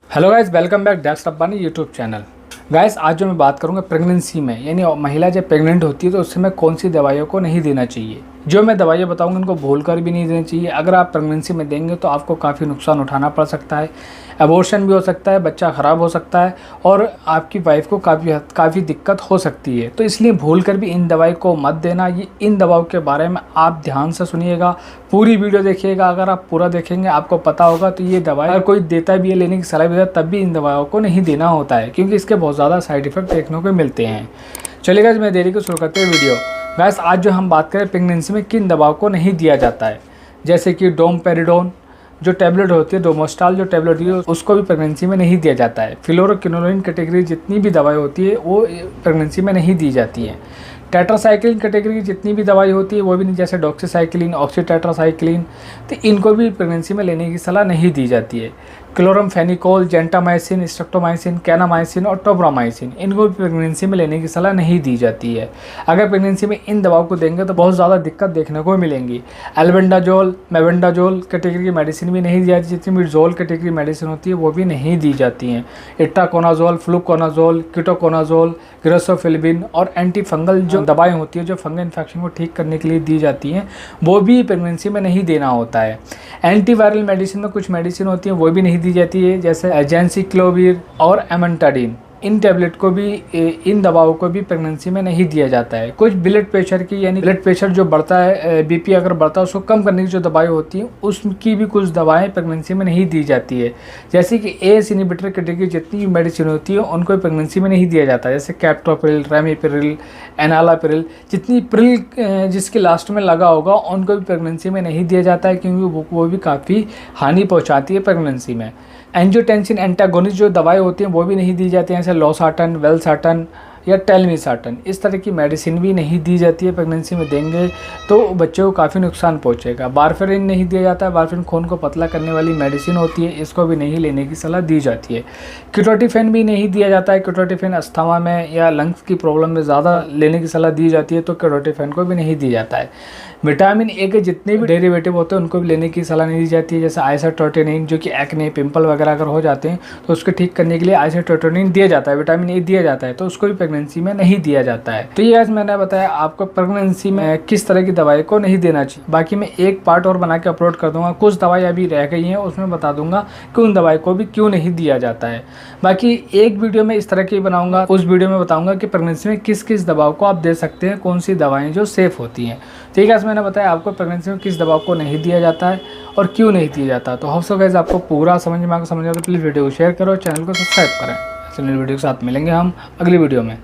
Hello guys, welcome back डेक्स Rabbani YouTube channel. Guys, आज जो मैं बात करूंगा प्रेगनेंसी में, यानी महिला जब प्रेग्नेंट होती है तो उस समय कौन सी दवाइयों को नहीं देना चाहिए। जो मैं दवाइयाँ बताऊंगा उनको भूल कर भी नहीं देना चाहिए। अगर आप प्रेगनेंसी में देंगे तो आपको काफ़ी नुकसान उठाना पड़ सकता है, अबॉर्शन भी हो सकता है, बच्चा ख़राब हो सकता है और आपकी वाइफ को काफ़ी दिक्कत हो सकती है। तो इसलिए भूल कर भी इन दवाई को मत देना। ये इन दवाओं के बारे में आप ध्यान से सुनिएगा, पूरी वीडियो देखिएगा। अगर आप पूरा देखेंगे आपको पता होगा। तो ये दवाई अगर कोई देता भी है, लेने की सलाह भी देता है, तब भी इन दवाओं को नहीं देना होता है, क्योंकि इसके बहुत ज़्यादा साइड इफेक्ट देखने को मिलते हैं। चलिए गाइस, मैं देरी को शुरू करते हैं वीडियो। गाइस, आज जो हम बात करें प्रेगनेंसी में किन दवाओं को नहीं दिया जाता है, जैसे कि डोमपेरिडोन जो टैबलेट होती है, डोमोस्टाल जो टैबलेट होती है, उसको भी प्रेगनेंसी में नहीं दिया जाता है। फ्लोरोक्विनोलिन कैटेगरी जितनी भी दवाई होती है वो प्रेगनेंसी में नहीं दी जाती है। टेट्रासाइक्लिन कैटेगरी की जितनी भी दवाई होती है वो भी नहीं, जैसे डॉक्सीसाइक्लिन, ऑक्सीटेट्रासाइक्लिन, तो इनको भी प्रेगनेंसी में लेने की सलाह नहीं दी जाती है। क्लोरमफेनिकोल, जेंटामाइसिन, स्ट्रेप्टोमाइसिन, कैनामाइसिन और टोब्रामाइसिन, इनको भी प्रेगनेंसी में लेने की सलाह नहीं दी जाती है। अगर प्रेगनेंसी में इन दवाओं को देंगे तो बहुत ज़्यादा दिक्कत देखने को मिलेंगी। एल्बेंडाजोल, मेबेंडाजोल कैटेगरी की मेडिसिन भी नहीं दी जाती। जितनी भी जोल कैटेगरी मेडिसिन होती है वो भी नहीं दी जाती हैं। इट्राकोनाजोल, फ्लूकोनाजोल, कीटोकोनाजोल, ग्रेसोफिलिबिन और एंटीफंगल जो दवाएं होती है जो फंगल इन्फेक्शन को ठीक करने के लिए दी जाती हैं, वो भी प्रेगनेंसी में नहीं देना होता है। एंटीवायरल मेडिसिन में कुछ मेडिसिन होती है वो भी नहीं दी जाती है, जैसे एजेंसिक्लोविर और एमेंटाडिन। इन टैबलेट को भी, इन दवाओं को भी प्रेगनेंसी में नहीं दिया जाता है। कुछ ब्लड प्रेशर की, यानी ब्लड प्रेशर जो बढ़ता है, बीपी अगर बढ़ता है उसको कम करने की जो दवाई होती है उसकी भी कुछ दवाएं प्रेगनेंसी में नहीं दी जाती है। जैसे कि एस इनहिबिटर कैटेगरी जितनी भी मेडिसिन होती है उनको प्रेगनेंसी में नहीं दिया जाता है, जैसे कैप्टोप्रिल, रेमिप्रिल, एनालाप्रिल, जितनी प्रिल जिसके लास्ट में लगा होगा उनको भी प्रेगनेंसी में नहीं दिया जाता है, क्योंकि वो भी काफ़ी हानि पहुँचाती है प्रेगनेंसी में। एंजियोटेंसिन एंटागोनिस्ट जो दवाई होती हैं वो भी नहीं दी जाती हैं, जैसे लोसार्टन, वेलसार्टन या टेलमिसार्टन। इस तरह की मेडिसिन भी नहीं दी जाती है। प्रेगनेंसी में देंगे तो बच्चे को काफ़ी नुकसान पहुंचेगा। वारफेरिन नहीं दिया जाता है। वारफेरिन खून को पतला करने वाली मेडिसिन होती है, इसको भी नहीं लेने की सलाह दी जाती है। कीटोटिफेन भी नहीं दिया जाता है। कीटोटिफेन अस्थमा में या लंग्स की प्रॉब्लम में ज़्यादा लेने की सलाह दी जाती है, तो कीटोटिफेन को भी नहीं दिया जाता है। विटामिन ए के जितने भी डेरिवेटिव होते हैं उनको भी लेने की सलाह नहीं दी जाती है, जैसे आइसोट्रोटिनिन, जो कि एक्ने, पिंपल वगैरह अगर हो जाते हैं तो उसको ठीक करने के लिए आइसोट्रोटिनिन दिया जाता है, विटामिन ए दिया जाता है, तो उसको भी प्रेगनेंसी में नहीं दिया जाता है। तो ये आज मैंने बताया आपको प्रेगनेंसी में किस तरह की दवाई को नहीं देना चाहिए। बाकी मैं एक पार्ट और बना के अपलोड कर दूंगा, कुछ दवाई अभी रह गई हैं उसमें बता दूंगा कि उन दवाई को भी क्यों नहीं दिया जाता है। बाकी एक वीडियो में इस तरह की बनाऊंगा, उस वीडियो में बताऊंगा कि प्रेगनेंसी में किस किस दवाओं को आप दे सकते हैं, कौन सी दवाएं जो सेफ होती हैं। ठीक है, मैंने बताया आपको प्रेगनेंसी में किस दवा को नहीं दिया जाता है और क्यों नहीं दिया जाता। तो होप सो गाइस आपको पूरा समझ में आकर समझ आए तो प्लीज़ वीडियो को शेयर करो, चैनल को सब्सक्राइब करें। चैनल वीडियो के साथ मिलेंगे हम अगली वीडियो में।